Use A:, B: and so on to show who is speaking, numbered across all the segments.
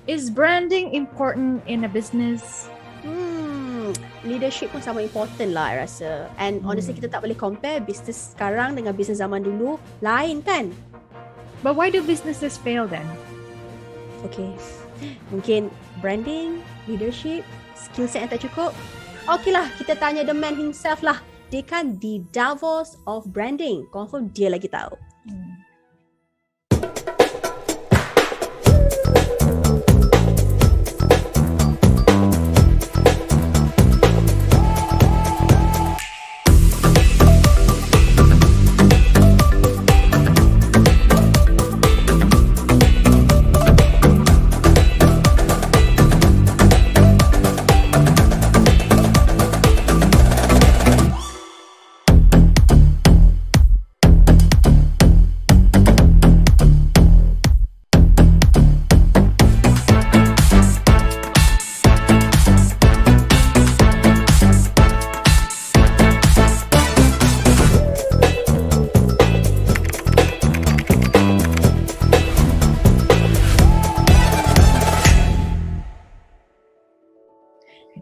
A: Is branding important in a business?
B: Leadership pun sama important lah I rasa. And honestly kita tak boleh compare bisnes sekarang dengan bisnes zaman dulu. Lain kan?
A: But why do businesses fail then?
B: Okay. Mungkin branding, leadership, skill set yang tak cukup. Okay lah, kita tanya the man himself lah. Dia kan di Davos of branding. Confirm dia lagi tahu.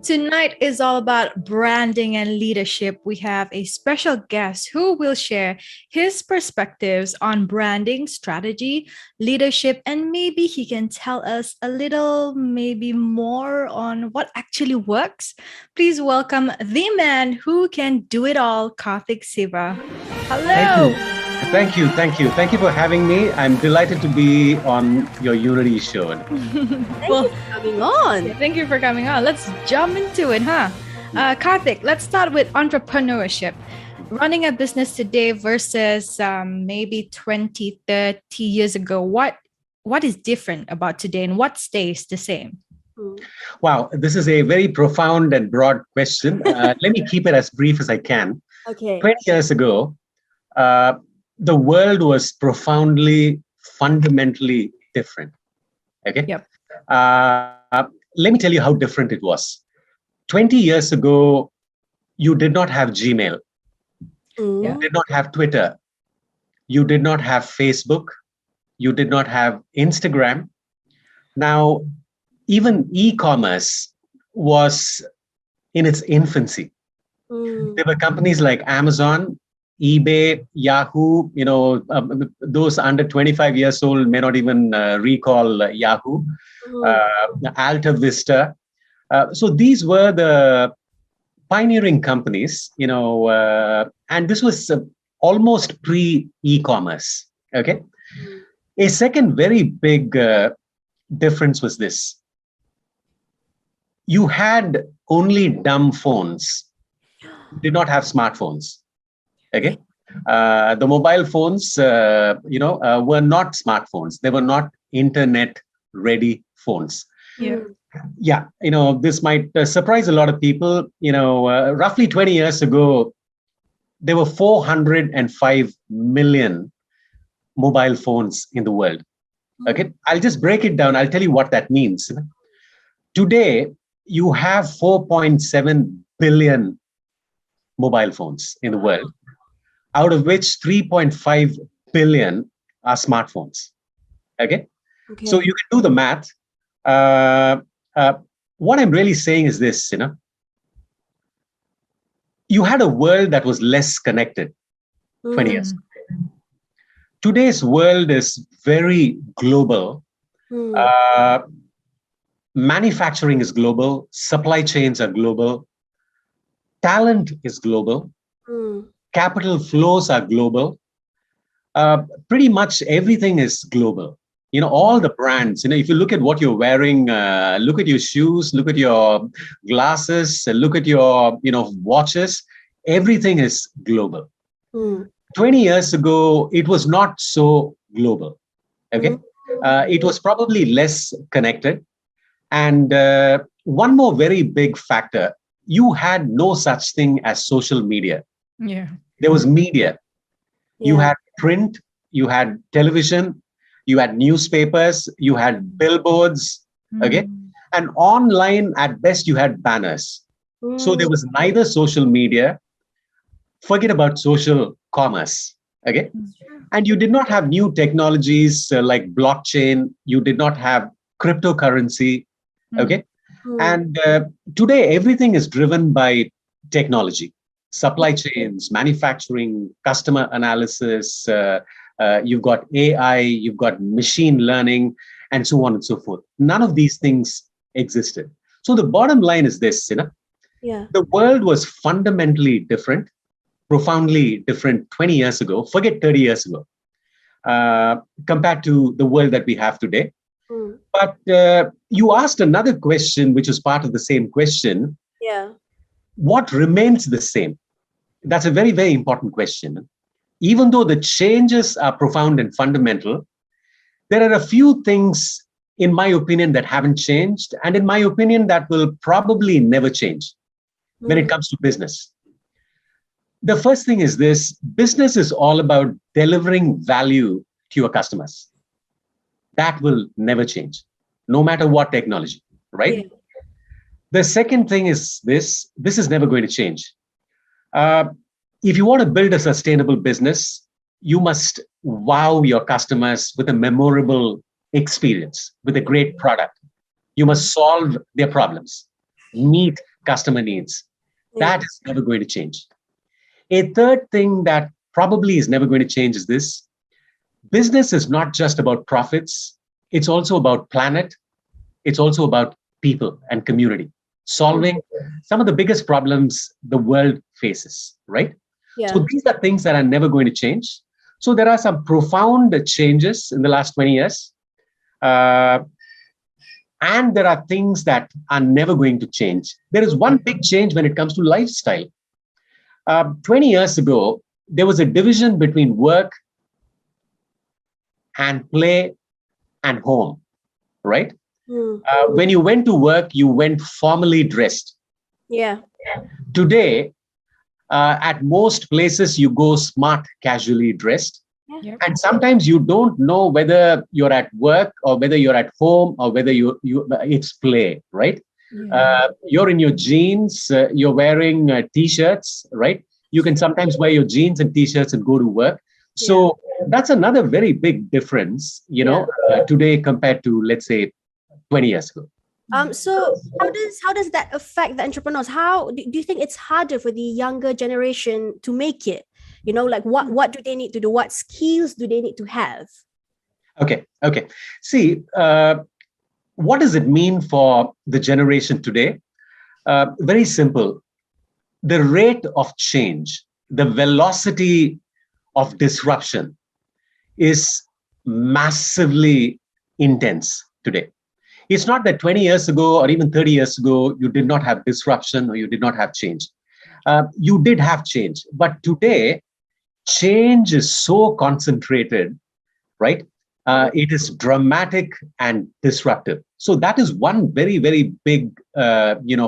A: Tonight is all about branding and leadership. We have a special guest who will share his perspectives on branding, strategy, leadership, and maybe he can tell us a little, maybe more on what actually works. Please welcome the man who can do it all, Karthik Siva. Hello.
C: Thank you for having me. I'm delighted to be on your Unity show.
B: Thank you for coming on.
A: Let's jump into it, huh? Karthik, let's start with entrepreneurship. Running a business today versus maybe 20, 30 years ago. What is different about today and what stays the same?
C: Wow, this is a very profound and broad question. Let me keep it as brief as I can.
B: Okay.
C: 20 years ago, the world was profoundly, fundamentally different. Okay.
A: Yep.
C: Let me tell you how different it was. 20 years ago, you did not have Gmail. You did not have Twitter. You did not have Facebook. You did not have Instagram. Now, even e-commerce was in its infancy. There were companies like Amazon, eBay, Yahoo, those under 25 years old may not even recall Yahoo, Alta Vista. So these were the pioneering companies, and this was almost pre-e-commerce, okay? A second very big difference was this. You had only dumb phones, did not have smartphones. Okay, the mobile phones, were not smartphones. They were not internet-ready phones. Yeah, this might surprise a lot of people. Roughly 20 years ago, there were 405 million mobile phones in the world. Okay, I'll just break it down. I'll tell you what that means. Today, you have 4.7 billion mobile phones in the world, out of which 3.5 billion are smartphones. Okay? So you can do the math. What I'm really saying is this, you had a world that was less connected 20 years ago. Today's world is very global. Manufacturing is global. Supply chains are global. Talent is global. Capital flows are global. Pretty much everything is global. All the brands, if you look at what you're wearing, look at your shoes, look at your glasses, look at your, watches, everything is global. 20 years ago, it was not so global. Okay. It was probably less connected. And one more very big factor, you had no such thing as social media.
A: Yeah.
C: There was media. You had print, you had television, you had newspapers, you had billboards, okay? And online, at best, you had banners. So there was neither social media, forget about social commerce, okay? And you did not have new technologies like blockchain. You did not have cryptocurrency. Okay.
B: Mm.
C: And today, everything is driven by technology, supply chains, manufacturing, customer analysis. You've got AI, you've got machine learning, and so on and so forth. None of these things existed. So the bottom line is this,
B: Yeah.
C: the world was fundamentally different, profoundly different 20 years ago, forget 30 years ago, compared to the world that we have today.
B: Mm.
C: But you asked another question, which is part of the same question.
B: Yeah.
C: What remains the same? That's a very, very important question. Even though the changes are profound and fundamental, there are a few things, in my opinion, that haven't changed. And in my opinion, that will probably never change when it comes to business. The first thing is this: business is all about delivering value to your customers. That will never change, no matter what technology, right?
B: Yeah.
C: The second thing is this is never going to change. Uh, if you want to build a sustainable business, you must wow your customers with a memorable experience, with a great product. You must solve their problems, meet customer needs.
B: Yeah.
C: That is never going to change. A third thing that probably is never going to change is this: business is not just about profits, it's also about planet, it's also about people and community, solving some of the biggest problems the world faces, right?
B: Yeah.
C: So these are things that are never going to change. So there are some profound changes in the last 20 years. And there are things that are never going to change. There is one big change when it comes to lifestyle. 20 years ago, there was a division between work and play and home, right?
B: Mm.
C: When you went to work, you went formally dressed.
B: Yeah.
C: Today, at most places, you go smart, casually dressed.
A: Yep.
C: And sometimes you don't know whether you're at work or whether you're at home or whether it's play, right? You're in your jeans, you're wearing t-shirts, right? You can sometimes wear your jeans and t-shirts and go to work. So that's another very big difference, today compared to, let's say, 20 years ago.
B: So how does that affect the entrepreneurs? How do you think it's harder for the younger generation to make it? Like what do they need to do? What skills do they need to have?
C: Okay. See, what does it mean for the generation today? Very simple. The rate of change, the velocity of disruption is massively intense today. It's not that 20 years ago or even 30 years ago, you did not have disruption or you did not have change. You did have change. But today, change is so concentrated, right? It is dramatic and disruptive. So that is one very, very big,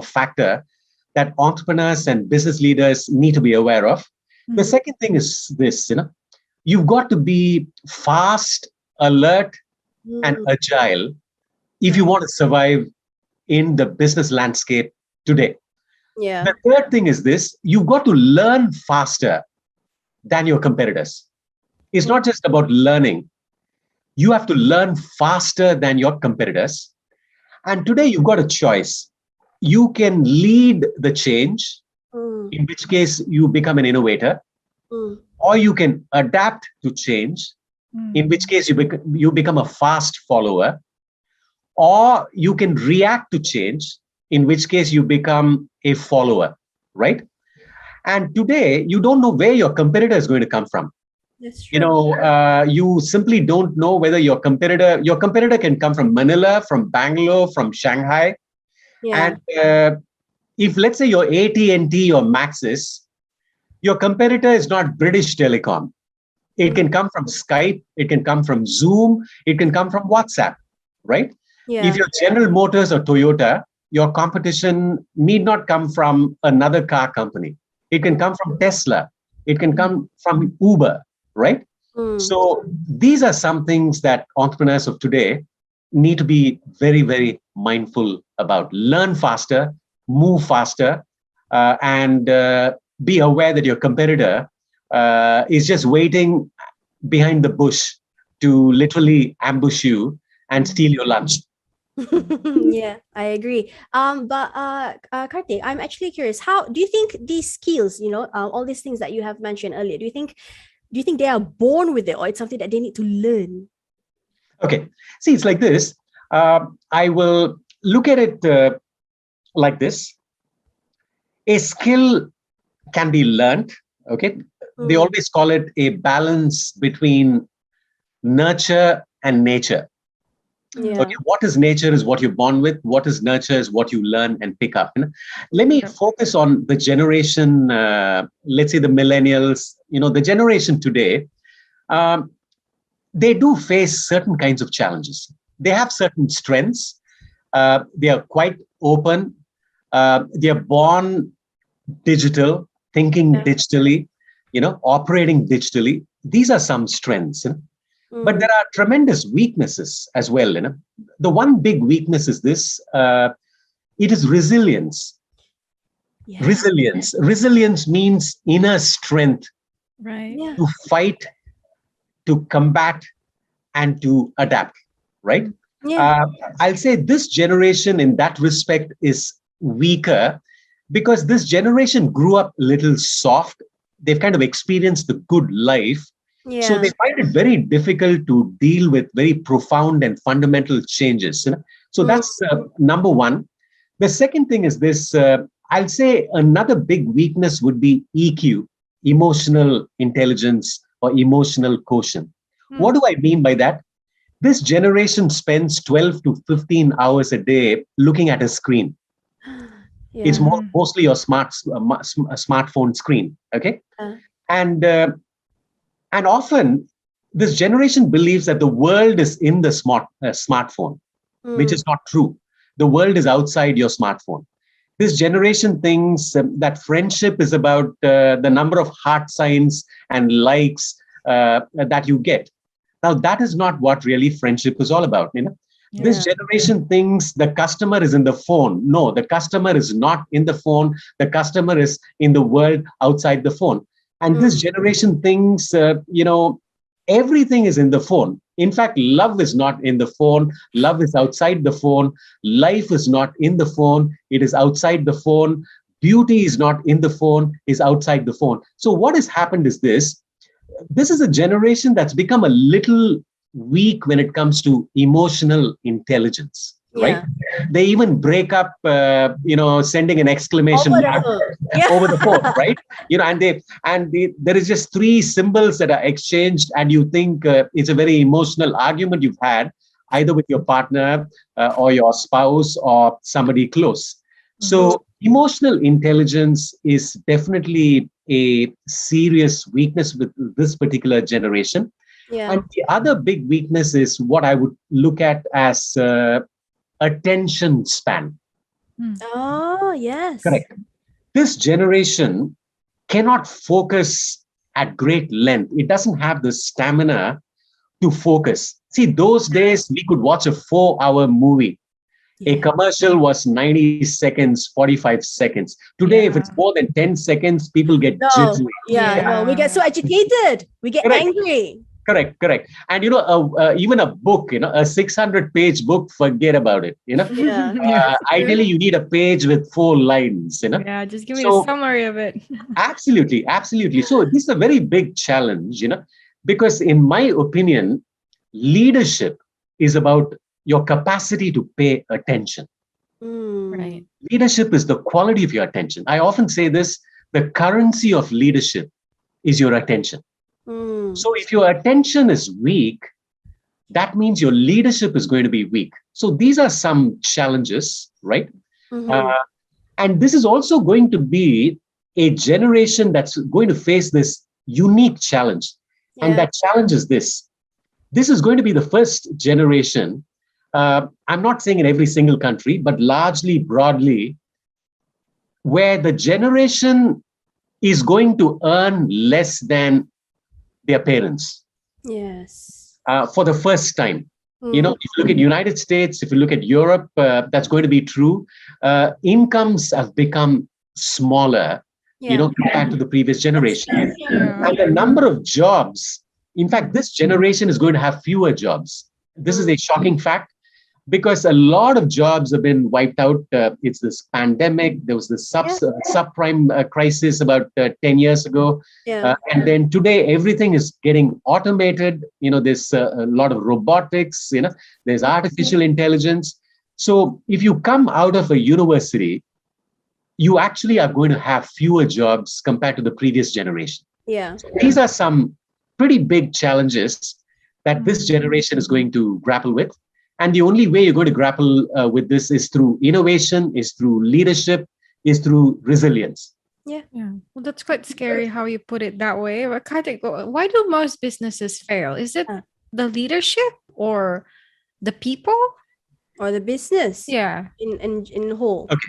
C: factor that entrepreneurs and business leaders need to be aware of. The second thing is this, you've got to be fast, alert, and agile if you want to survive in the business landscape today.
B: Yeah.
C: The third thing is this: you've got to learn faster than your competitors. It's not just about learning. You have to learn faster than your competitors. And today you've got a choice. You can lead the change, in which case you become an innovator, or you can adapt to change, in which case you become a fast follower, or you can react to change, in which case you become a follower, right? And today, you don't know where your competitor is going to come from.
B: That's true.
C: You simply don't know whether your competitor can come from Manila, from Bangalore, from Shanghai.
B: Yeah.
C: And if, let's say, you're AT&T or Maxis, your competitor is not British Telecom. It can come from Skype, it can come from Zoom, it can come from WhatsApp, right?
B: Yeah.
C: If you're General Motors or Toyota, your competition need not come from another car company. It can come from Tesla. It can come from Uber, right? So these are some things that entrepreneurs of today need to be very, very mindful about. Learn faster, move faster, and be aware that your competitor is just waiting behind the bush to literally ambush you and steal your lunch.
B: Yeah, I agree. Karthik, I'm actually curious. How do you think these skills, all these things that you have mentioned earlier, do you think they are born with it, or it's something that they need to learn?
C: Okay. See, it's like this. I will look at it like this. A skill can be learned. Okay. They
B: Mm,
C: always call it a balance between nurture and nature.
B: yeah.
C: Okay, what is nature is what you're born with. What is nurture is what you learn and pick up. Let me
A: Yep.
C: focus on the generation, let's say the millennials, the generation today. Um, they do face certain kinds of challenges. They have certain strengths. They are quite open. They are born digital, thinking
B: Yeah.
C: digitally, operating digitally. These are some strengths. But
B: Mm,
C: there are tremendous weaknesses as well. The one big weakness is this: it is resilience.
B: yeah.
C: Resilience means inner strength
A: Right.
B: Yeah.
C: to fight, to combat, and to adapt. Right?
A: Mm.
B: Yeah.
C: Uh, I'll say this generation, in that respect, is weaker because this generation grew up a little soft. They've kind of experienced the good life. So they
B: Yeah.
C: find it very difficult to deal with very profound and fundamental changes. So
B: Mm,
C: that's number one. The second thing is this: I'll say another big weakness would be EQ, emotional intelligence or emotional quotient.
A: Hmm.
C: What do I mean by that? This generation spends 12 to 15 hours a day looking at a screen. It's
B: yeah.
A: Mhm.
C: mostly your smartphone screen. Okay.
B: Uh,
C: And And often, this generation believes that the world is in the smartphone, which
B: mm,
C: is not true. The world is outside your smartphone. This generation thinks that friendship is about the number of heart signs and likes that you get. Now, that is not what really friendship is all about. This
B: yeah.
A: Yeah.
C: generation thinks the customer is in the phone. No, the customer is not in the phone. The customer is in the world outside the phone. And
B: Mm,
C: this generation thinks, everything is in the phone. In fact, love is not in the phone. Love is outside the phone. Life is not in the phone. It is outside the phone. Beauty is not in the phone, is outside the phone. So what has happened is this is a generation that's become a little weak when it comes to emotional intelligence, right?
B: yeah.
C: They even break up, sending an exclamation
B: Over the
C: mark
B: phone. Yeah.
C: over the phone, right? There is just three symbols that are exchanged, and you think it's a very emotional argument you've had either with your partner or your spouse or somebody close.
A: Mhm.
B: Mm,
C: So emotional intelligence is definitely a serious weakness with this particular generation.
B: yeah.
C: And the other big weakness is what I would look at as attention span.
A: Mm.
B: Oh, yes.
C: Correct. This generation cannot focus at great length. It doesn't have the stamina to focus. See, those days we could watch a 4-hour movie. A
B: Yeah.
C: commercial was 90 seconds, 45 seconds. Today, if it's
A: Yeah.
C: more than 10 seconds, people get
B: No.
C: jittery.
B: Yeah. No. We get
A: Yeah.
B: so agitated. We get
C: Correct.
B: angry.
C: Correct. And even a book, a 600-page book, forget about it.
B: Yeah.
A: Yes, true.
C: Ideally, you need a page with 4 lines.
A: Yeah, just give me a
C: So
A: summary of it.
C: absolutely. So this is a very big challenge, because in my opinion, leadership is about your capacity to pay attention.
B: Mm,
A: Right.
C: Leadership is the quality of your attention. I often say this: the currency of leadership is your attention.
B: mm,
C: So if your attention is weak, that means your leadership is going to be weak. So these are some challenges, right?
B: mm-hmm.
C: Uh, and this is also going to be a generation that's going to face this unique challenge. And
B: Yeah.
C: that challenge is this: this is going to be the first generation. I'm not saying in every single country, but largely, broadly, where the generation is going to earn less than their parents
B: Yes.
C: for the first time.
B: Mm,
C: If you look at United States, if you look at Europe, that's going to be true. Incomes have become smaller,
B: yeah.
C: compared to the previous
B: That's
C: generation.
B: true.
A: Yeah.
C: And the number of jobs, in fact, this generation is going to have fewer jobs. This is
B: Mm,
C: a shocking fact. because a lot of jobs have been wiped out. It's this pandemic. There was this subprime crisis about 10 years ago. And then today, everything is getting automated. There's a lot of robotics, there's artificial intelligence. So if you come out of a university, you actually are going to have fewer jobs compared to the previous generation. So these are some pretty big challenges that this generation is going to grapple with. And the only way you're going to grapple with this is through innovation, is through leadership, is through resilience.
A: Yeah. Well, that's quite scary how you put it that way. But Karthik, why do most businesses fail? Is it the leadership or the people?
B: Or the business?
A: Yeah.
B: In whole.
C: Okay.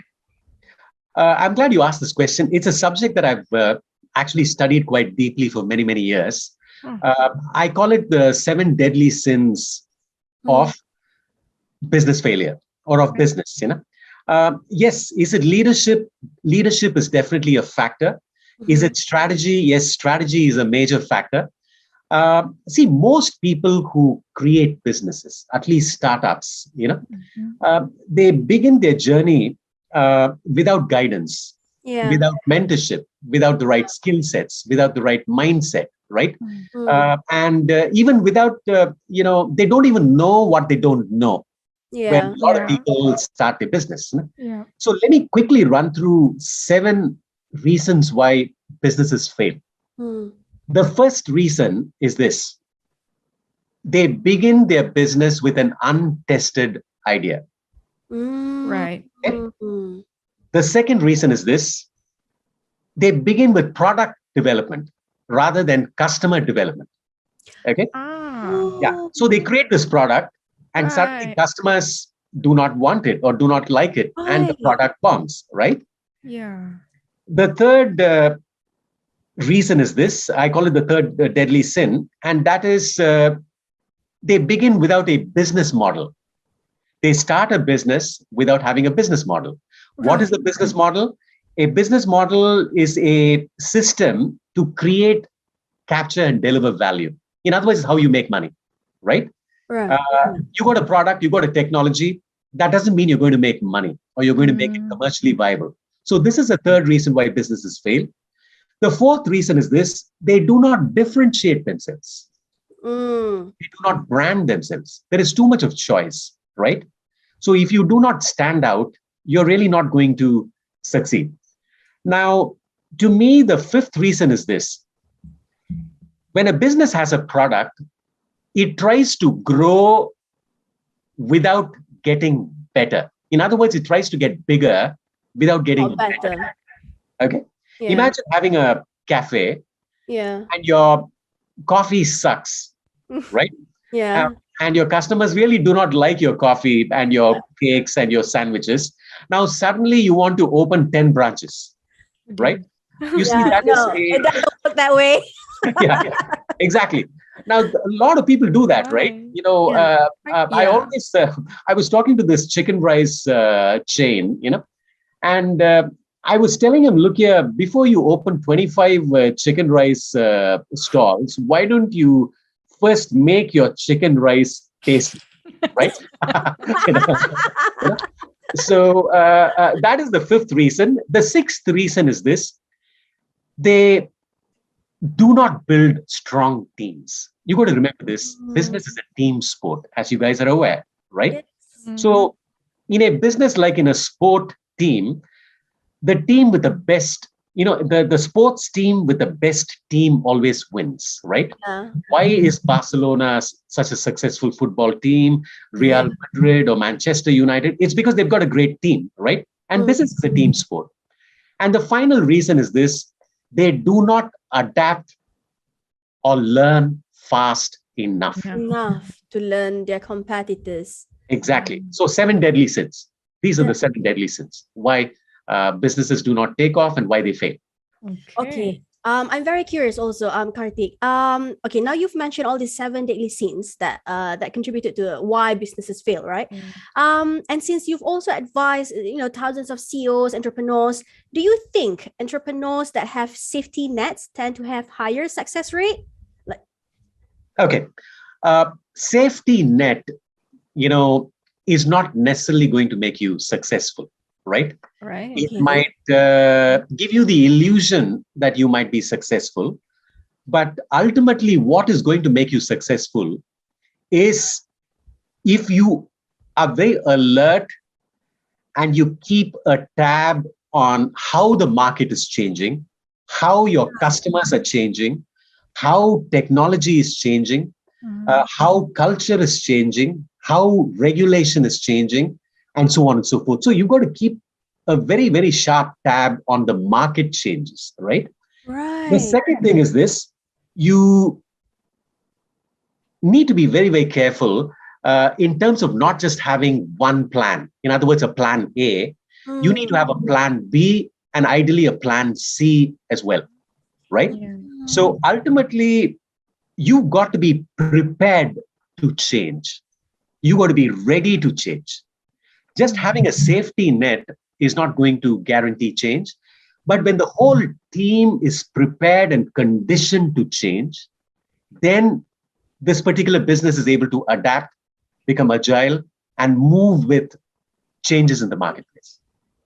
C: I'm glad you asked this question. It's a subject that I've actually studied quite deeply for many, many years. I call it the 7 deadly sins of business failure or of business. Yes, is it leadership? Leadership is definitely a factor. Is it strategy? Yes, strategy is a major factor. See, most people who create businesses, at least startups, they begin their journey without guidance, without mentorship, without the right skill sets, without the right mindset, right? And even without, they don't even know what they don't know. When a lot of people start their business. So let me quickly run through 7 reasons why businesses fail. The first reason is this: they begin their business with an untested idea.
A: Right.
C: Okay? The second reason is this: they begin with product development rather than customer development. Okay. Yeah. So they create this product, and suddenly customers do not want it or do not like it, and the product bombs, right?
A: Yeah.
C: The third reason is this: I call it the third deadly sin, and that is they begin without a business model. They start a business without having a business model. What is the business model? A business model is a system to create, capture, and deliver value. In other words, it's how you make money, right? You got a product, you got a technology. That doesn't mean you're going to make money or you're going to make it commercially viable. So this is the third reason why businesses fail. The fourth reason is this: they do not differentiate themselves. They do not brand themselves. There is too much of choice, right? So if you do not stand out, you're really not going to succeed. Now, to me, the fifth reason is this: when a business has a product, it tries to grow without getting better. In other words, it tries to get bigger without getting better. Okay. Imagine having a cafe and your coffee sucks, right? And your customers really do not like your coffee and your cakes and your sandwiches. Now, suddenly you want to open 10 branches, right? You see,
B: it doesn't work that way.
C: Exactly. Now, a lot of people do that, right? I was talking to this chicken rice chain, and I was telling him, look here, before you open 25 chicken rice stalls, why don't you first make your chicken rice tasty, right? So that is the fifth reason. The sixth reason is this: they do not build strong teams. You got to remember this. Business is a team sport, as you guys are aware, right? So in a business, like in a sport team, the team with the best, the sports team with the best team always wins, right? Why is Barcelona such a successful football team, Real Madrid or Manchester United? It's because they've got a great team, right? And business is a team sport. And the final reason is this: they do not adapt or learn fast enough.
B: Enough to learn their competitors.
C: Exactly. So 7 deadly sins. These are the 7 deadly sins. Why businesses do not take off and why they fail.
B: Okay. I'm very curious also, Karthik. Okay, now you've mentioned all these 7 deadly sins that that contributed to why businesses fail, right? And since you've also advised, thousands of CEOs, entrepreneurs, do you think entrepreneurs that have safety nets tend to have higher success rate?
C: Okay. Safety net, is not necessarily going to make you successful, right?
A: Right.
C: It might give you the illusion that you might be successful, but ultimately what is going to make you successful is if you are very alert and you keep a tab on how the market is changing, how your customers are changing, how technology is changing, how culture is changing, how regulation is changing, and so on and so forth. So you've got to keep a very, very sharp tab on the market changes, right?
B: Right.
C: The second thing is this: you need to be very, very careful in terms of not just having one plan. In other words, a plan A. You need to have a plan B and ideally a plan C as well, right?
A: Yeah.
C: So ultimately, you've got to be prepared to change. You got to be ready to change. Just having a safety net is not going to guarantee change. But when the whole team is prepared and conditioned to change, then this particular business is able to adapt, become agile, and move with changes in the marketplace.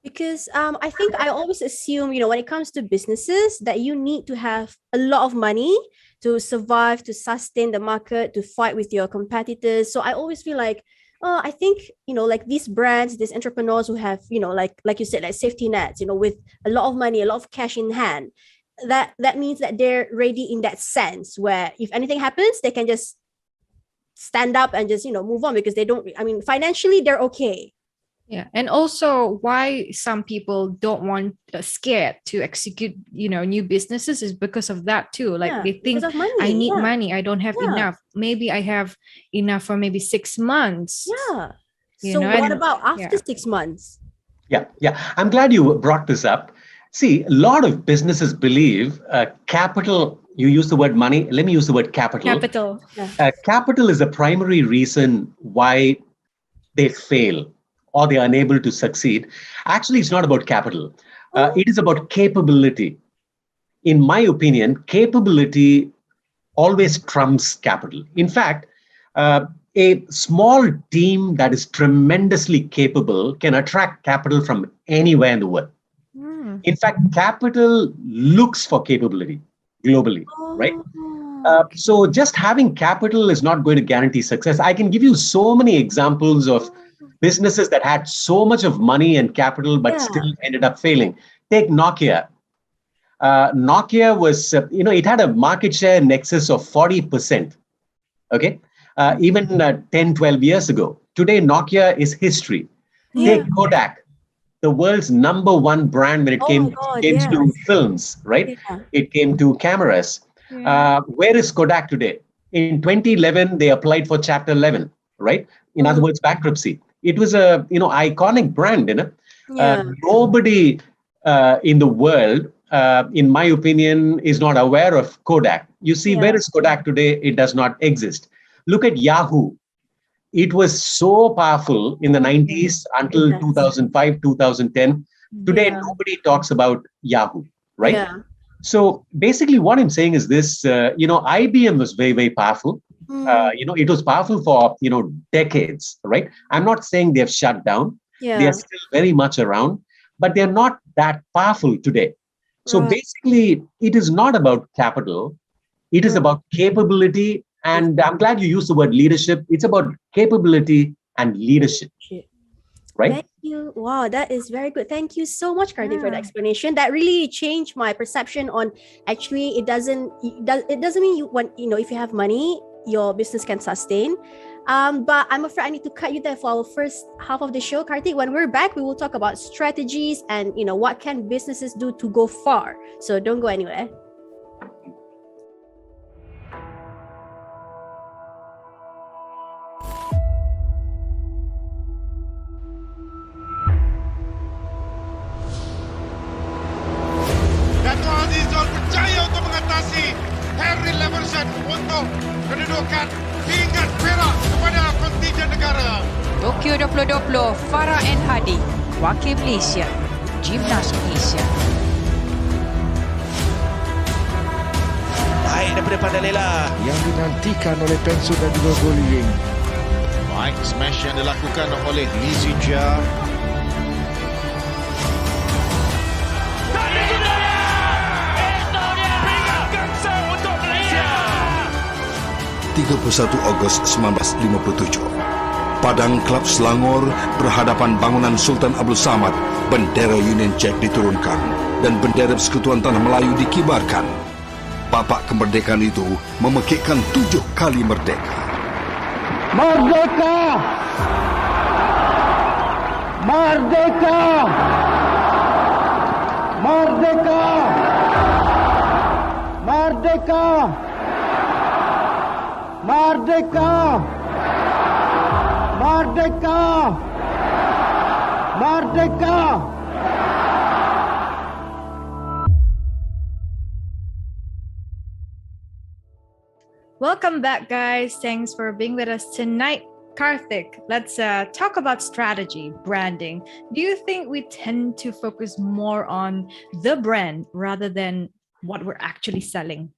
B: Because I think I always assume, when it comes to businesses, that you need to have a lot of money to survive, to sustain the market, to fight with your competitors. So I always feel like, I think, like these brands, these entrepreneurs who have, like you said, like safety nets, with a lot of money, a lot of cash in hand, that means that they're ready in that sense where if anything happens, they can just stand up and just, move on because they don't, financially, they're okay.
A: Yeah. And also why some people don't want scared to execute, new businesses is because of that too. Like they think
B: because of money.
A: I need money. I don't have enough. Maybe I have enough for maybe 6 months.
B: Yeah. So what about after 6 months?
C: Yeah. I'm glad you brought this up. See, a lot of businesses believe capital, you use the word money. Let me use the word capital. Capital is the primary reason why they fail or they are unable to succeed. Actually, it's not about capital. It is about capability. In my opinion, capability always trumps capital. In fact, a small team that is tremendously capable can attract capital from anywhere in the world. In fact, capital looks for capability globally, right? So just having capital is not going to guarantee success. I can give you so many examples of businesses that had so much of money and capital, but still ended up failing. Take Nokia. Nokia was, it had a market share in excess of 40%. Okay. Even 10, 12 years ago. Today, Nokia is history. Take Kodak, the world's number one brand when it came to films, right? It came to cameras. Where is Kodak today? In 2011, they applied for Chapter 11, right? In other words, bankruptcy. It was a iconic brand. Nobody in the world, in my opinion, is not aware of Kodak. You see, where is Kodak today? It does not exist. Look at Yahoo. It was so powerful in the 90s until 2005, 2010. Today, nobody talks about Yahoo, right? So basically what I'm saying is this, IBM was very, very powerful. It was powerful for, decades, right? I'm not saying they've shut down. They are still very much around, but they're not that powerful today. So basically, it is not about capital. It is about capability. And I'm glad you used the word leadership. It's about capability and leadership. Right?
B: Thank you. Wow, that is very good. Thank you so much, Karthik, for the explanation. That really changed my perception on actually it doesn't mean you want, if you have money, your business can sustain. But I'm afraid I need to cut you there for our first half of the show, Karthik. When we're back, we will talk about strategies and what can businesses do to go far. So don't go anywhere.
D: Untuk kedudukan pingat perak kepada kontingen negara.
E: Tokyo 2020, Farah and Hadi, wakil Malaysia, Gimnas Malaysia.
F: Baik daripada Pandalela
G: yang dinantikan oleh pensiun dan juga Goling.
D: Baik, smash yang dilakukan oleh Lee Xinjia.
F: Dan itu dia! Itu dia! Peringkat set untuk Malaysia!
G: 31 Ogos 1957. Padang Klub Selangor berhadapan bangunan Sultan Abdul Samad, bendera Union Jack diturunkan dan bendera Persekutuan Tanah Melayu dikibarkan. Bapak kemerdekaan itu memekikkan 7 kali merdeka.
H: Merdeka! Merdeka! Merdeka! Merdeka! Merdeka! Merdeka! Merdeka!
A: Welcome back, guys. Thanks for being with us tonight. Karthik, let's talk about strategy, branding. Do you think we tend to focus more on the brand rather than what we're actually selling?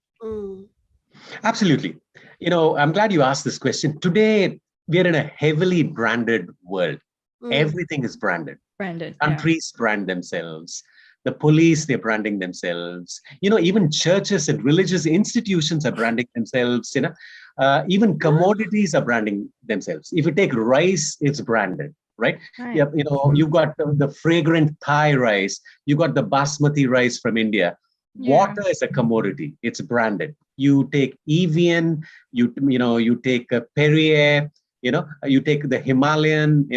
C: Absolutely. I'm glad you asked this question. Today, we are in a heavily branded world. Everything is branded. Countries brand themselves. The police, they're branding themselves. Even churches and religious institutions are branding themselves. Even commodities are branding themselves. If you take rice, it's branded, right?
A: Right.
C: You've got the fragrant Thai rice. You got the basmati rice from India. Water is a commodity. It's branded. You take Evian. You take Perrier. You take the Himalayan.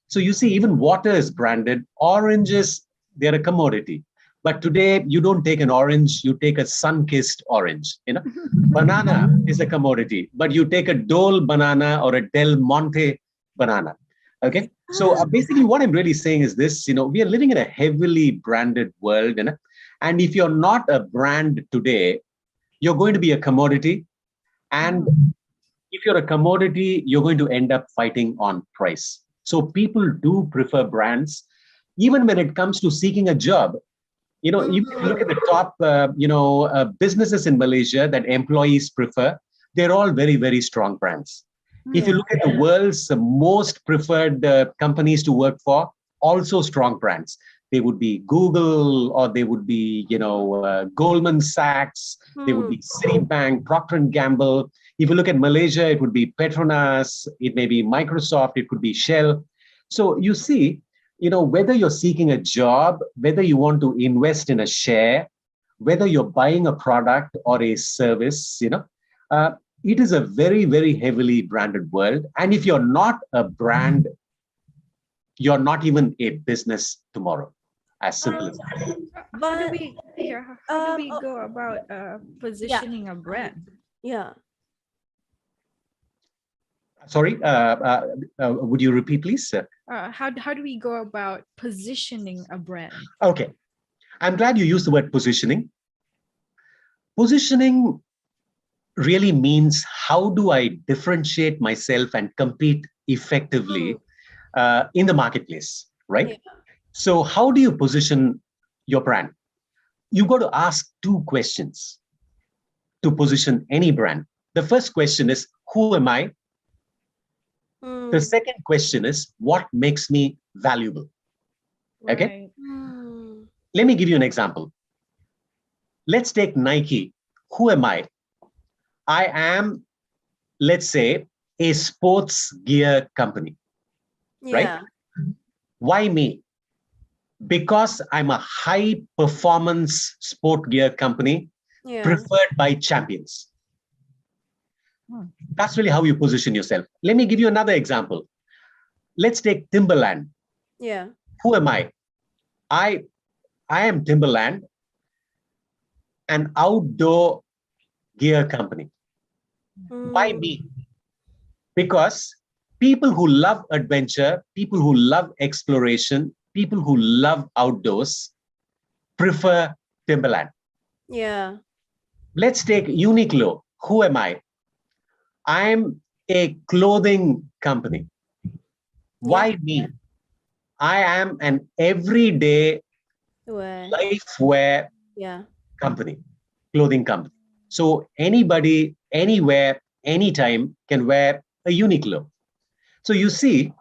C: So you see, even water is branded. Oranges, they're a commodity. But today, you don't take an orange, you take a sun-kissed orange. Banana is a commodity, but you take a Dole banana or a Del Monte banana. Okay? So basically, what I'm really saying is this, we are living in a heavily branded world. And if you're not a brand today, you're going to be a commodity. And if you're a commodity, you're going to end up fighting on price. So people do prefer brands. Even when it comes to seeking a job, even if you look at the top, businesses in Malaysia that employees prefer, they're all very, very strong brands. If you look at the world's most preferred companies to work for, also strong brands. They would be Google, or they would be, Goldman Sachs. They would be Citibank, Procter and Gamble. If you look at Malaysia, it would be Petronas. It may be Microsoft. It could be Shell. So you see, whether you're seeking a job, whether you want to invest in a share, whether you're buying a product or a service, it is a very, very heavily branded world. And if you're not a brand, you're not even a business tomorrow. As simple as that.
A: How do we go about positioning a brand?
B: Yeah.
C: Sorry, would you repeat, please?
A: How do we go about positioning a brand?
C: Okay. I'm glad you used the word positioning. Positioning really means, how do I differentiate myself and compete effectively in the marketplace, right? Yeah. So how do you position your brand? You've got to ask 2 questions to position any brand. The first question is, who am I? The second question is, what makes me valuable? Okay. Let me give you an example. Let's take Nike. Who am I? I am, let's say, a sports gear company, right? Why me? Because I'm a high performance sport gear company preferred by champions. That's really how you position yourself. Let me give you another example. Let's take Timberland.
B: Yeah.
C: Who am I? I am Timberland, an outdoor gear company. Why me? Because people who love adventure, people who love exploration, people who love outdoors prefer Timberland.
B: Yeah.
C: Let's take Uniqlo. Who am I? I'm a clothing company. Why me? I am an everyday lifewear company, clothing company. So anybody, anywhere, anytime can wear a Uniqlo. So you see,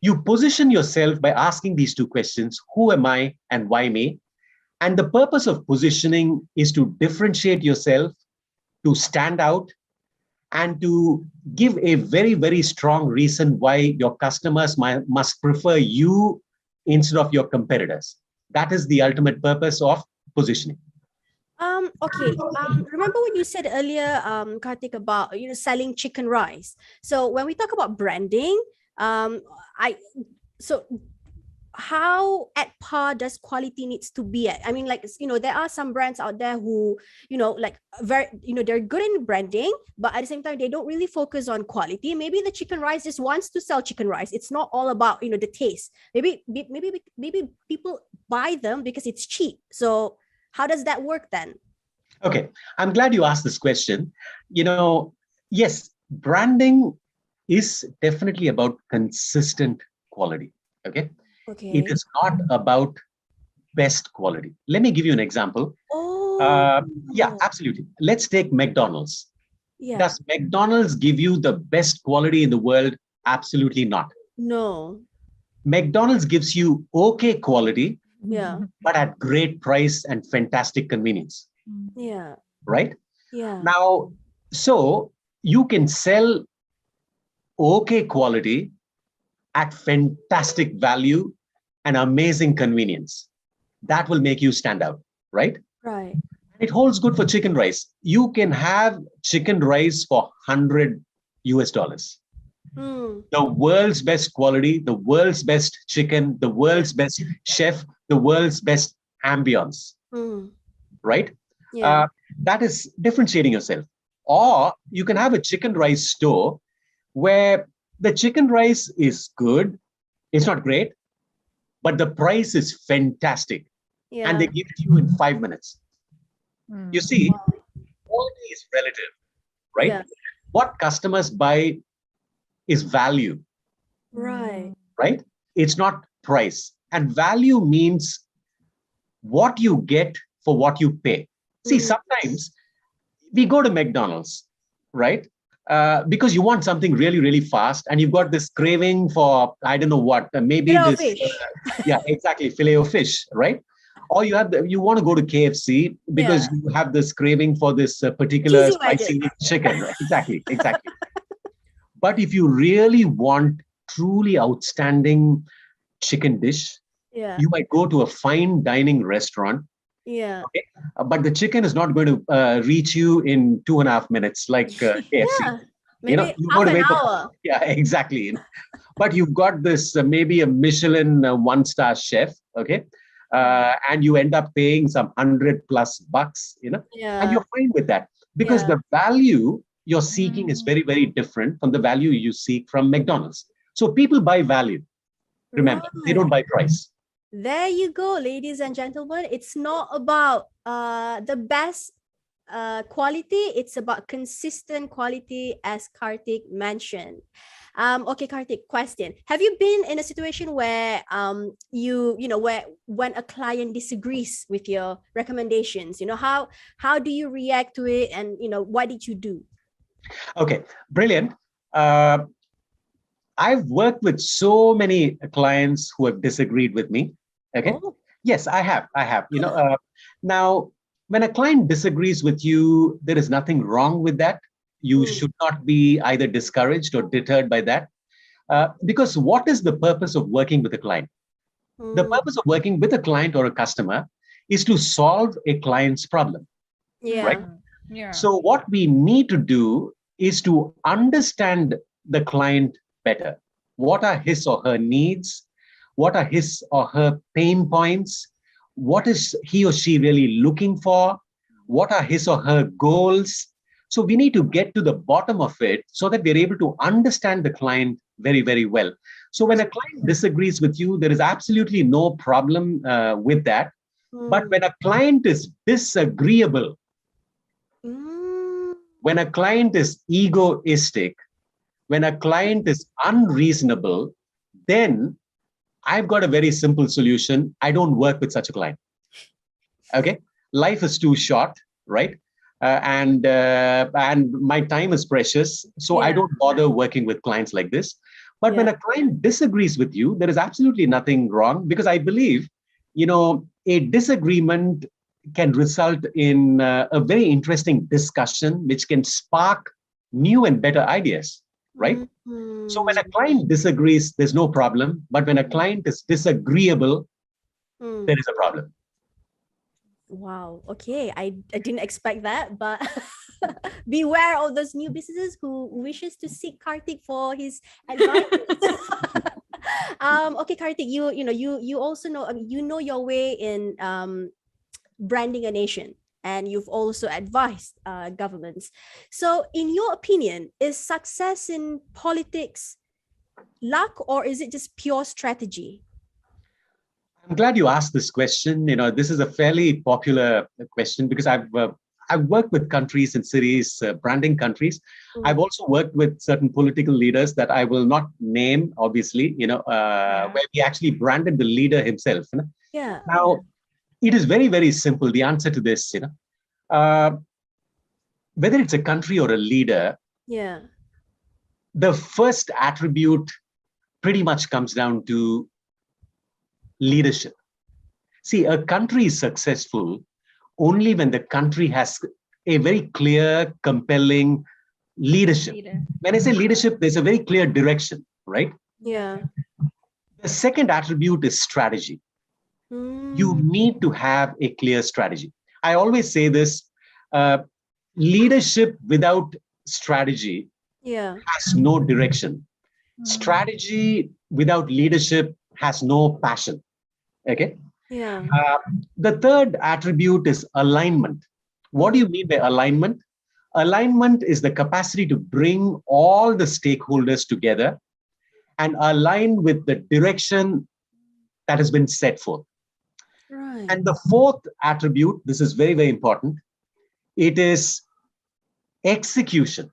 C: you position yourself by asking these two questions: who am I and why me? And the purpose of positioning is to differentiate yourself, to stand out, and to give a very, very strong reason why your customers must prefer you instead of your competitors. That is the ultimate purpose of positioning.
B: Okay. Remember what you said earlier, Karthik, about selling chicken rice. So when we talk about branding, so how at par does quality needs to be at? I mean, like, there are some brands out there who, like very, they're good in branding, but at the same time, they don't really focus on quality. Maybe the chicken rice just wants to sell chicken rice. It's not all about, the taste. Maybe people buy them because it's cheap. So how does that work then?
C: Okay, I'm glad you asked this question. Yes, branding is definitely about consistent quality. Okay.
B: Okay.
C: It is not about best quality. Let me give you an example. Yeah, absolutely. Let's take McDonald's.
B: Yeah.
C: Does McDonald's give you the best quality in the world? Absolutely not.
B: No.
C: McDonald's gives you okay quality,
B: Yeah.
C: but at great price and fantastic convenience.
B: Yeah.
C: Right?
B: Yeah.
C: Now, so you can sell okay quality at fantastic value and amazing convenience. That will make you stand out, right?
B: Right.
C: It holds good for chicken rice. You can have chicken rice for $100 US. The world's best quality, the world's best chicken, the world's best chef, the world's best ambience, right?
B: Yeah.
C: That is differentiating yourself. Or you can have a chicken rice store where the chicken rice is good. It's not great, but the price is fantastic.
B: Yeah.
C: And they give it to you in 5 minutes. You see, quality is relative, right?
B: Yeah.
C: What customers buy is value,
B: Right.
C: right? It's not price. And value means what you get for what you pay. See, sometimes we go to McDonald's, right? Because you want something really, really fast, and you've got this craving for, I don't know what, maybe
B: Filet of
C: this,
B: fish.
C: yeah, exactly, filet of fish, right? Or you want to go to KFC because you have this craving for this particular
B: Cheesy
C: spicy
B: wagon.
C: chicken. Right? Exactly. But if you really want truly outstanding chicken dish,
B: Yeah.
C: you might go to a fine dining restaurant.
B: Yeah.
C: Okay? But the chicken is not going to reach you in 2.5 minutes like KFC.
B: Yeah. Maybe
C: you
B: half
C: got to
B: an
C: wait
B: hour.
C: yeah, exactly. But you've got this maybe a Michelin one-star chef, okay, and you end up paying some $100+ bucks, and
B: Yeah.
C: you're fine with that because
B: Yeah.
C: the value you're seeking is very, very different from the value you seek from McDonald's. So people buy value. Remember, they don't buy price.
B: There you go, ladies and gentlemen. It's not about the best quality. It's about consistent quality, as Karthik mentioned. Okay, Karthik, question. Have you been in a situation where where when a client disagrees with your recommendations, how do you react to it, and what did you do?
C: Okay, brilliant. I've worked with so many clients who have disagreed with me. Okay.
B: Oh.
C: Yes, I have. Now, when a client disagrees with you, there is nothing wrong with that. You should not be either discouraged or deterred by that. Because what is the purpose of working with a client? The purpose of working with a client or a customer is to solve a client's problem.
B: Yeah.
C: Right?
A: Yeah.
C: So what we need to do is to understand the client better. What are his or her needs? What are his or her pain points? What is he or she really looking for? What are his or her goals? So we need to get to the bottom of it so that we're able to understand the client very, very well. So when a client disagrees with you, there is absolutely no problem with that. But when a client is disagreeable, when a client is egoistic, when a client is unreasonable, then I've got a very simple solution. I don't work with such a client. Okay, life is too short, right? And my time is precious, so I don't bother working with clients like this. But when a client disagrees with you, there is absolutely nothing wrong, because I believe, a disagreement can result in a very interesting discussion, which can spark new and better ideas, right? So when a client disagrees, there's no problem. But when a client is disagreeable, there is a problem.
B: Wow. Okay. I didn't expect that, but beware of those new businesses who wishes to seek Karthik for his advice. Okay, Karthik, you also know, you know your way in branding a nation, and you've also advised governments. So in your opinion, is success in politics luck, or is it just pure strategy?
C: I'm glad you asked this question. This is a fairly popular question, because I've worked with countries and cities, branding countries. I've also worked with certain political leaders that I will not name, obviously, where we actually branded the leader himself.
B: Yeah.
C: Now, it is very, very simple. The answer to this, whether it's a country or a leader, the first attribute pretty much comes down to leadership. See, a country is successful only when the country has a very clear, compelling leadership. When I say leadership, there's a very clear direction, right?
B: Yeah.
C: The second attribute is strategy. You need to have a clear strategy. I always say this, leadership without strategy has no direction. Strategy without leadership has no passion. Okay.
B: Yeah.
C: The third attribute is alignment. What do you mean by alignment? Alignment is the capacity to bring all the stakeholders together and align with the direction that has been set forth.
B: Right.
C: And the fourth attribute, this is very, very important, it is execution.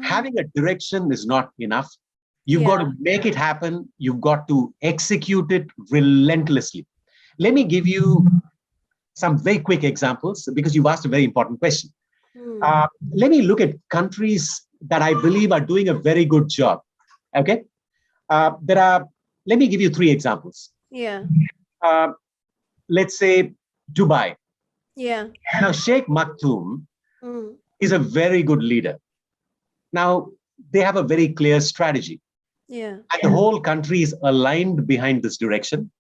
C: Having a direction is not enough. You've got to make it happen. You've got to execute it relentlessly. Let me give you some very quick examples, because you've asked a very important question. Let me look at countries that I believe are doing a very good job. Okay. Let me give you 3 examples.
B: Yeah.
C: Let's say Dubai.
B: Yeah.
C: Now, Sheikh Maktoum is a very good leader. Now, they have a very clear strategy.
B: Yeah.
C: And the whole country is aligned behind this direction,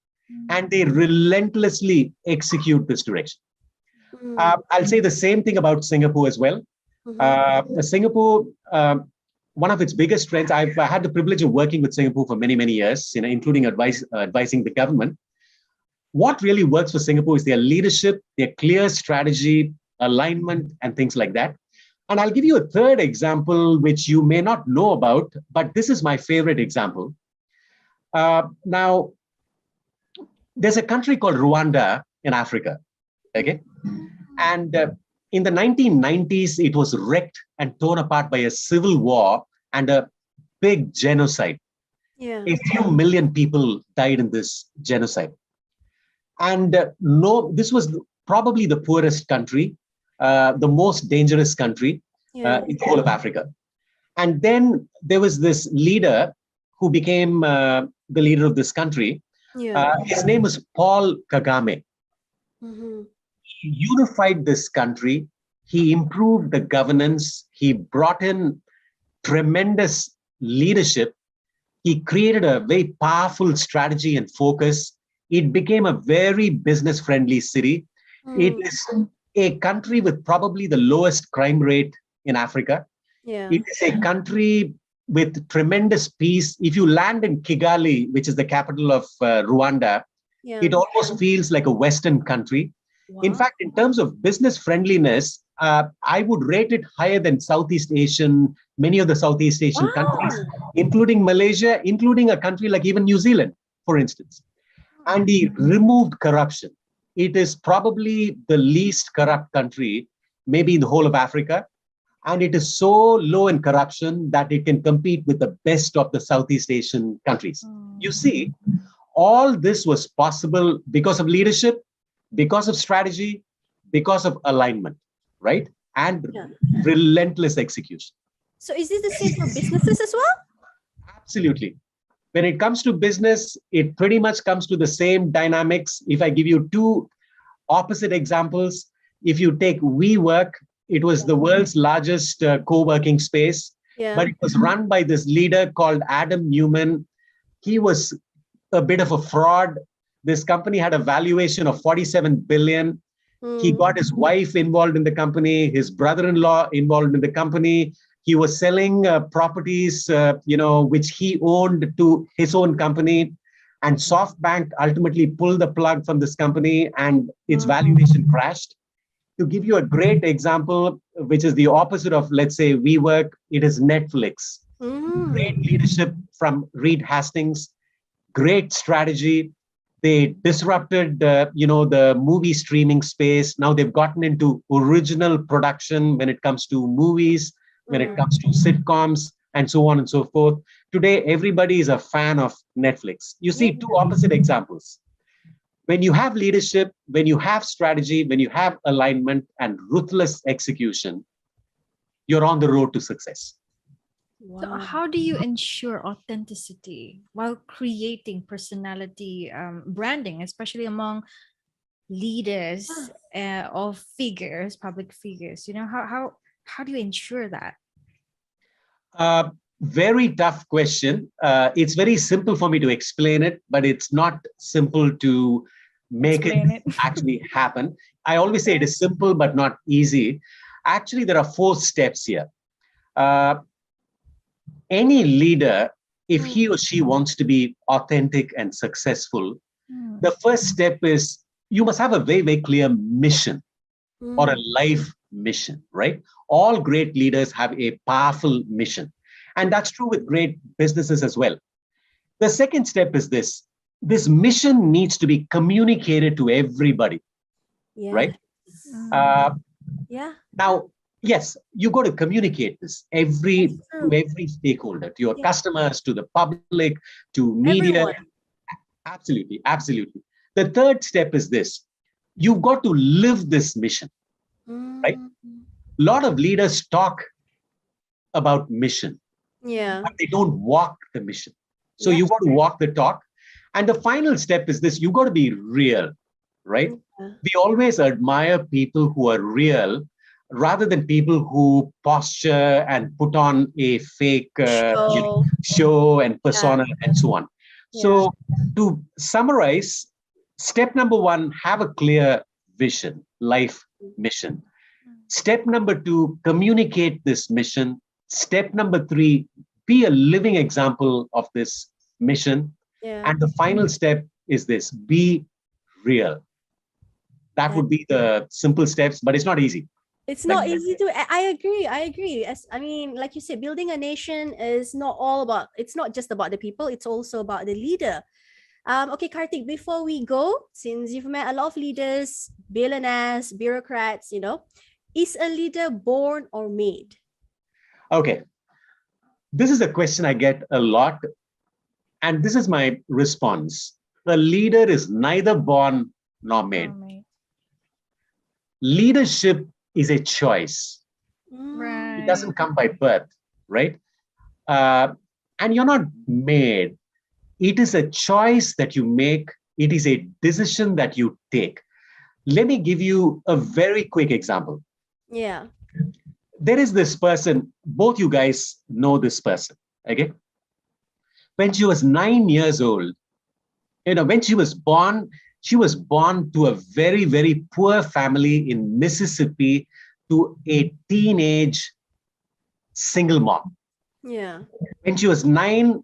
C: and they relentlessly execute this direction. I'll say the same thing about Singapore as well. Singapore, one of its biggest strengths, I've had the privilege of working with Singapore for many, many years, including advising the government. What really works for Singapore is their leadership, their clear strategy, alignment, and things like that. And I'll give you a third example, which you may not know about, but this is my favorite example. Now, there's a country called Rwanda in Africa, okay? And in the 1990s, it was wrecked and torn apart by a civil war and a big genocide.
B: Yeah.
C: A few million people died in this genocide. And this was probably the poorest country, the most dangerous country in the whole of Africa. And then there was this leader who became the leader of this country. His name was Paul Kagame. He unified this country. He improved the governance. He brought in tremendous leadership. He created a very powerful strategy and focus. It became a very business-friendly city. It is a country with probably the lowest crime rate in Africa. It is a country with tremendous peace. If you land in Kigali, which is the capital of Rwanda, it almost feels like a Western country. Wow. In fact, in terms of business friendliness, I would rate it higher than many of the Southeast Asian countries, including Malaysia, including a country like even New Zealand, for instance. And he removed corruption. It is probably the least corrupt country, maybe in the whole of Africa. And it is so low in corruption that it can compete with the best of the Southeast Asian countries. You see, all this was possible because of leadership, because of strategy, because of alignment, right? And relentless execution.
B: So is this the same for businesses as well?
C: Absolutely. When it comes to business, it pretty much comes to the same dynamics. If I give you two opposite examples, if you take WeWork, it was the world's largest co-working space, but it was run by this leader called Adam Newman. He was a bit of a fraud. This company had a valuation of 47 billion. He got his wife involved in the company, his brother-in-law involved in the company. He was selling properties, which he owned to his own company. And SoftBank ultimately pulled the plug from this company and its valuation crashed. To give you a great example, which is the opposite of, let's say, WeWork, it is Netflix. Great leadership from Reed Hastings, great strategy. They disrupted, the movie streaming space. Now they've gotten into original production when it comes to movies, when it comes to sitcoms, and so on and so forth. Today, everybody is a fan of Netflix. You see two opposite examples. When you have leadership, when you have strategy, when you have alignment and ruthless execution, you're on the road to success.
A: So how do you ensure authenticity while creating personality branding, especially among leaders of figures, public figures? How do you ensure that?
C: Very tough question. It's very simple for me to explain it, but it's not simple to make it actually happen. I always say it is simple, but not easy. Actually, there are 4 steps here. Any leader, if he or she wants to be authentic and successful, the first step is you must have a very, very clear mission or a life mission, right? All great leaders have a powerful mission. And that's true with great businesses as well. The second step is this. This mission needs to be communicated to everybody, right? Now, yes, you got to communicate this to every stakeholder, to your customers, to the public, to media. Everyone. Absolutely, absolutely. The third step is this. You've got to live this mission, right? A lot of leaders talk about mission, but they don't walk the mission. So you've got to walk the talk. And the final step is this. You've got to be real, right? We always admire people who are real rather than people who posture and put on a fake show and persona and so on. So to summarize, step number 1, have a clear vision, life mission. Step number 2, communicate this mission. Step number 3, be a living example of this mission. And the final step is this, be real. That would be the simple steps, but it's not easy.
B: It's not easy to, I agree. Like you said, building a nation is it's not just about the people, it's also about the leader. Okay, Karthik, before we go, since you've met a lot of leaders, billionaires, bureaucrats, is a leader born or made?
C: Okay. This is a question I get a lot. And this is my response. A leader is neither born nor made. Leadership is a choice.
A: Right.
C: It doesn't come by birth, right? And you're not made. It is a choice that you make. It is a decision that you take. Let me give you a very quick example.
B: Yeah.
C: There is this person, both you guys know this person, okay? When she was 9 years old, when she was born to a very, very poor family in Mississippi, to a teenage single mom.
B: Yeah.
C: When she was 9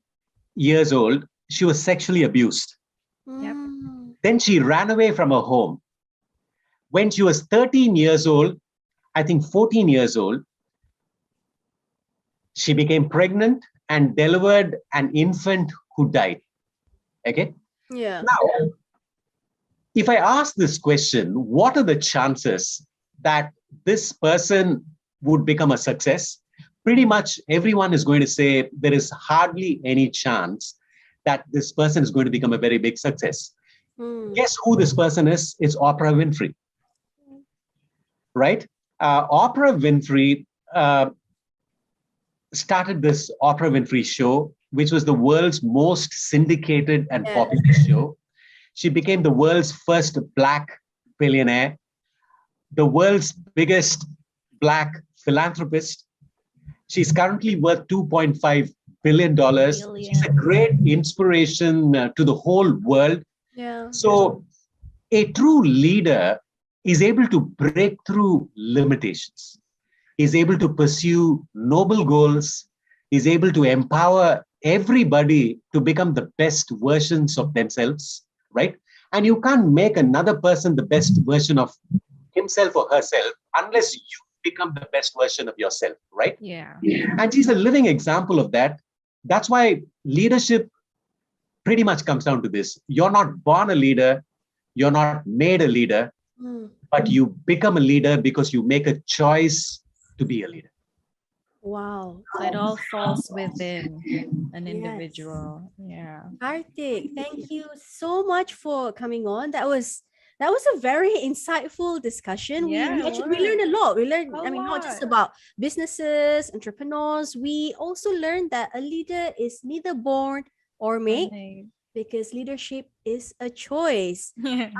C: years old, she was sexually abused.
A: Yep.
C: Then she ran away from her home. When she was 13 years old, I think 14 years old, she became pregnant and delivered an infant who died. Okay?
B: Yeah.
C: Now, if I ask this question, what are the chances that this person would become a success? Pretty much everyone is going to say there is hardly any chance that this person is going to become a very big success. Guess who this person is? It's Oprah Winfrey. Right? Oprah Winfrey started this Oprah Winfrey show which was the world's most syndicated and popular show. She became the world's first Black billionaire, the world's biggest Black philanthropist. She's currently worth $2.5 billion. She's a great inspiration to the whole world.
B: Yeah.
C: So a true leader is able to break through limitations, is able to pursue noble goals, is able to empower everybody to become the best versions of themselves, right? And you can't make another person the best version of himself or herself unless you become the best version of yourself, right?
A: Yeah.
C: And she's a living example of that. That's why leadership pretty much comes down to this. You're not born a leader, you're not made a leader, but you become a leader because you make a choice to be a leader.
B: Wow.
A: So it all falls within an individual. Yeah.
B: Karthik, thank you so much for coming on. That was a very insightful discussion.
A: Yeah,
B: we learned a lot. We learned,
A: A
B: not just
A: lot.
B: about businesses, entrepreneurs. We also learned that a leader is neither born or made, because leadership is a choice.
A: Yeah.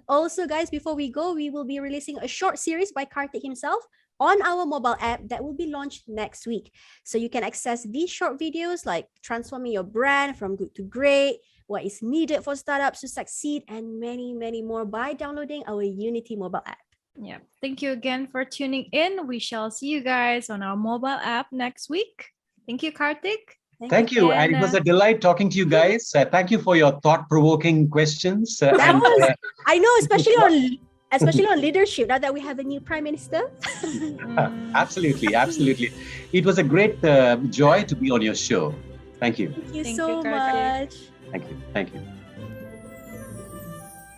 B: Also, guys, before we go, we will be releasing a short series by Karthik himself on our mobile app that will be launched next week. So you can access these short videos like transforming your brand from good to great, what is needed for startups to succeed, and many, many more by downloading our Unity mobile app.
A: Yeah. Thank you again for tuning in. We shall see you guys on our mobile app next week. Thank you, Karthik.
C: Thank you. And it was a delight talking to you guys. Thank you for your thought-provoking questions.
B: I know, especially on leadership, now that we have a new prime minister.
C: Absolutely. It was a great joy to be on your show. Thank you.
B: Thank you
A: Thank
B: so
A: you, Karthik.
B: much.
C: Thank you.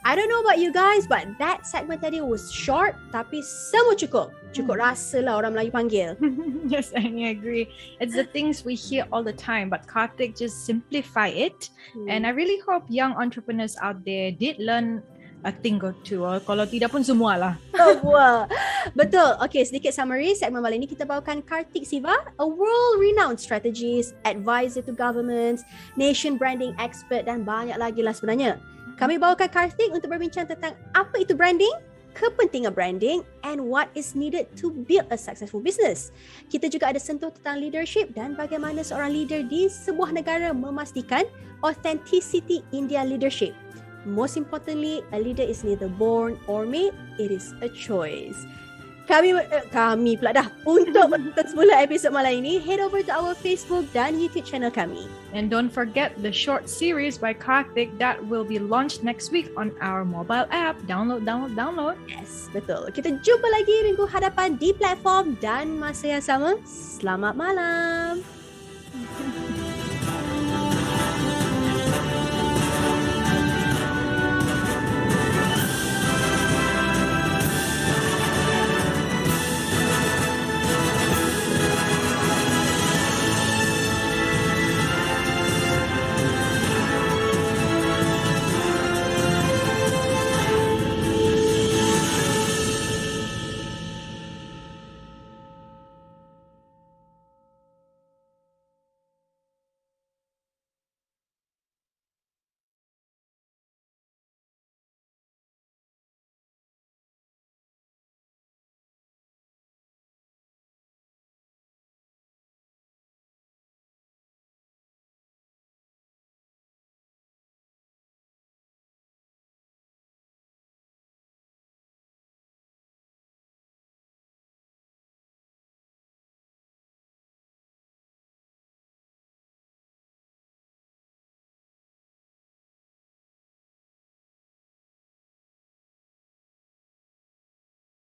B: I don't know about you guys, but that segment tadi was short tapi semua cukup. Cukup rasa lah orang Melayu panggil.
A: Yes, I agree. It's the things we hear all the time, but Karthik just simplify it. And I really hope young entrepreneurs out there did learn a thing or two. Or kalau tidak pun semua lah.
B: Semua. Betul. Okay, sedikit summary. Segmen malam ini kita bawakan Karthik Siva, a world-renowned strategist, advisor to governments, nation branding expert dan banyak lagi lah sebenarnya. Kami bawakan Karthik untuk berbincang tentang apa itu branding, kepentingan branding, and what is needed to build a successful business. Kita juga ada sentuh tentang leadership dan bagaimana seorang leader di sebuah negara memastikan authenticity in their leadership. Most importantly, a leader is neither born or made, it is a choice. Kami pula dah. Untuk menonton semula episod malam ini, head over to our Facebook dan YouTube channel kami.
A: And don't forget the short series by Karthik that will be launched next week on our mobile app. Download.
B: Yes, betul. Kita jumpa lagi minggu hadapan di platform dan masa yang sama. Selamat malam.